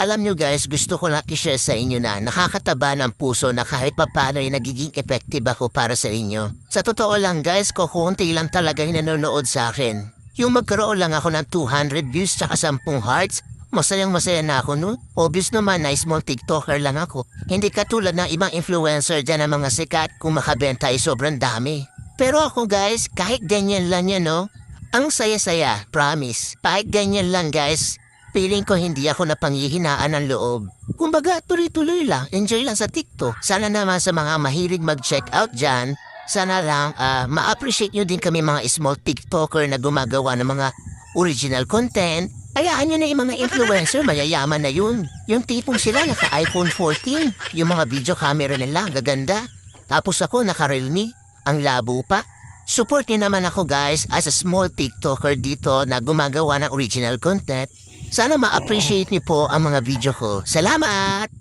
Alam nyo guys, gusto ko lang i-share sa inyo na nakakataba ng puso na kahit papaano ay nagiging effective ako para sa inyo. Sa totoo lang guys, kukunti lang talaga yung nanonood sa akin. Yung magkaroon lang ako ng 200 views tsaka 10 hearts, masayang masaya na ako nun. Obvious naman na small TikToker lang ako. Hindi katulad ng ibang influencer dyan na mga sikat kung makabenta ay sobrang dami. Pero ako guys, kahit ganyan lang yan no, ang saya-saya, promise. Kahit ganyan lang guys, feeling ko hindi ako napanghihinaan ng loob. Kumbaga, tuloy-tuloy lang, enjoy lang sa TikTok. Sana naman sa mga mahilig mag-check out dyan, sana lang ma-appreciate nyo din kami mga small TikToker na gumagawa ng mga original content. Hayaan nyo na yung mga influencer, mayayaman na yun. Yung tipong sila naka-iPhone 14, yung mga video camera nila, gaganda. Tapos ako naka-Realme, ang labo pa. Support nyo naman ako guys as a small TikToker dito na gumagawa ng original content. Sana ma-appreciate niyo po ang mga video ko. Salamat!